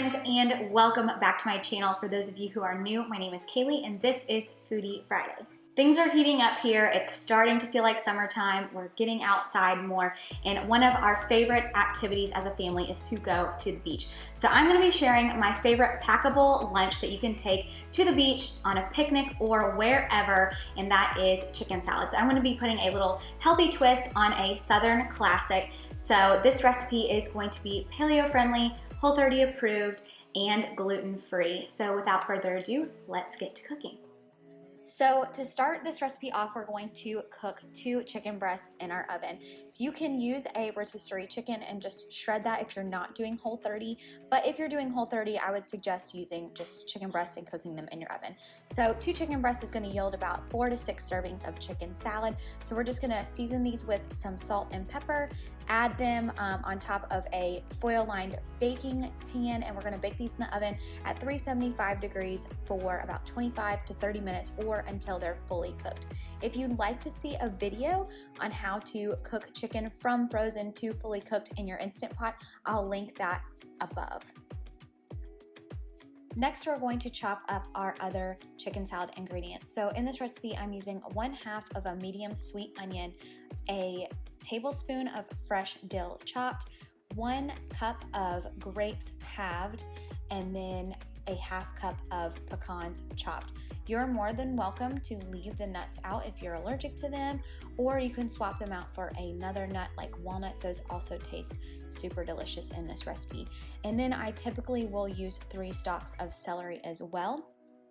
friends, and welcome back to my channel. For those of you who are new, my name is Kaylee and this is Foodie Friday. Things are heating up here. It's starting to feel like summertime. We're getting outside more, and one of our favorite activities as a family is to go to the beach. So I'm gonna be sharing my favorite packable lunch that you can take to the beach, on a picnic, or wherever, and that is chicken salad. So I'm gonna be putting a little healthy twist on a Southern classic. So this recipe is going to be paleo friendly, Whole30 approved, and gluten-free. So without further ado, let's get to cooking. So to start this recipe off, we're going to cook 2 chicken breasts in our oven. So you can use a rotisserie chicken and just shred that if you're not doing Whole30. But if you're doing Whole30, I would suggest using just chicken breasts and cooking them in your oven. So 2 chicken breasts is going to yield about 4 to 6 servings of chicken salad. So we're just going to season these with some salt and pepper, add them on top of a foil-lined baking pan, and we're going to bake these in the oven at 375 degrees for about 25 to 30 minutes or until they're fully cooked. If you'd like to see a video on how to cook chicken from frozen to fully cooked in your Instant Pot, I'll link that above. Next, we're going to chop up our other chicken salad ingredients. So in this recipe, I'm using 1/2 of a medium sweet onion, a tablespoon of fresh dill chopped, 1 cup of grapes halved, and then a 1/2 cup of pecans chopped. You're more than welcome to leave the nuts out if you're allergic to them, or you can swap them out for another nut like walnuts. Those also taste super delicious in this recipe. And then I typically will use 3 stalks of celery as well.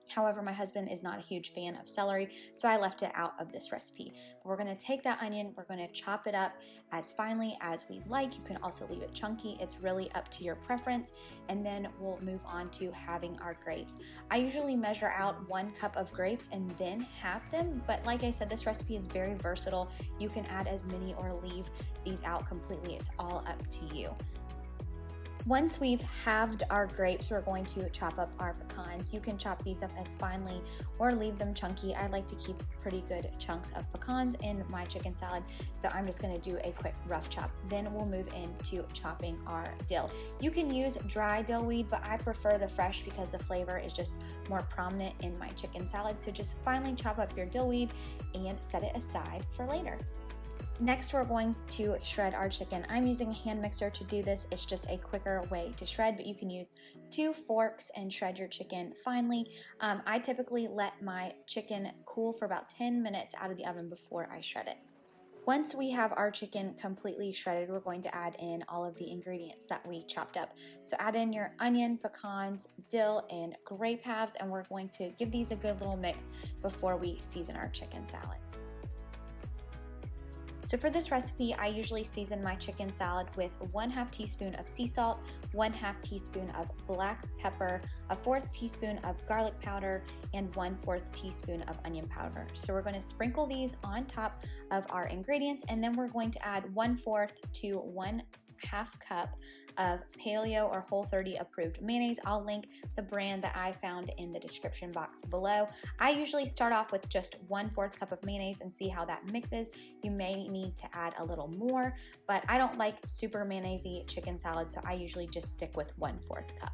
However, my husband is not a huge fan of celery, so I left it out of this recipe. But we're gonna take that onion, we're gonna chop it up as finely as we like. You can also leave it chunky. It's really up to your preference. And then we'll move on to having our grapes. I usually measure out 1 cup of grapes and then halve them, but like I said, this recipe is very versatile. You can add as many or leave these out completely. It's all up to you. Once we've halved our grapes, we're going to chop up our pecans. You can chop these up as finely or leave them chunky. I like to keep pretty good chunks of pecans in my chicken salad, so I'm just gonna do a quick rough chop. Then we'll move into chopping our dill. You can use dry dill weed, but I prefer the fresh because the flavor is just more prominent in my chicken salad. So just finely chop up your dill weed and set it aside for later. Next, we're going to shred our chicken. I'm using a hand mixer to do this. It's just a quicker way to shred, but you can use 2 forks and shred your chicken finely. I typically let my chicken cool for about 10 minutes out of the oven before I shred it. Once we have our chicken completely shredded, we're going to add in all of the ingredients that we chopped up. So add in your onion, pecans, dill, and grape halves, and we're going to give these a good little mix before we season our chicken salad. So for this recipe, I usually season my chicken salad with 1/2 teaspoon of sea salt, 1/2 teaspoon of black pepper, a 1/4 teaspoon of garlic powder, and 1/4 teaspoon of onion powder. So we're going to sprinkle these on top of our ingredients, and then we're going to add 1/4 to 1/2 cup of paleo or Whole30 approved mayonnaise. I'll link the brand that I found in the description box below. I usually start off with just 1/4 cup of mayonnaise and see how that mixes. You may need to add a little more, but I don't like super mayonnaise-y chicken salad, so I usually just stick with 1/4 cup.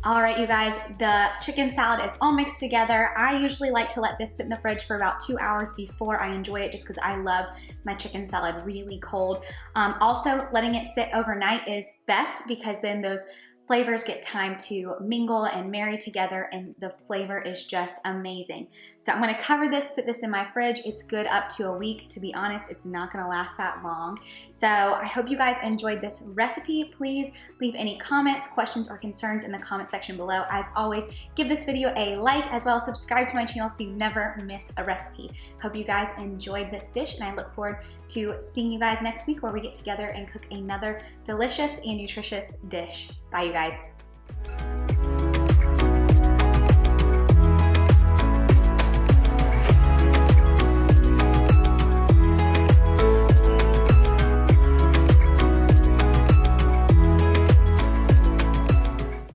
All right, you guys, the chicken salad is all mixed together. I usually like to let this sit in the fridge for about 2 hours before I enjoy it, just because I love my chicken salad really cold. Also, letting it sit overnight is best because then those flavors get time to mingle and marry together, and the flavor is just amazing. So I'm gonna cover this, sit this in my fridge. It's good up to a week. To be honest, it's not gonna last that long. So I hope you guys enjoyed this recipe. Please leave any comments, questions, or concerns in the comment section below. As always, give this video a like, as well as subscribe to my channel so you never miss a recipe. Hope you guys enjoyed this dish, and I look forward to seeing you guys next week where we get together and cook another delicious and nutritious dish. Bye, you guys.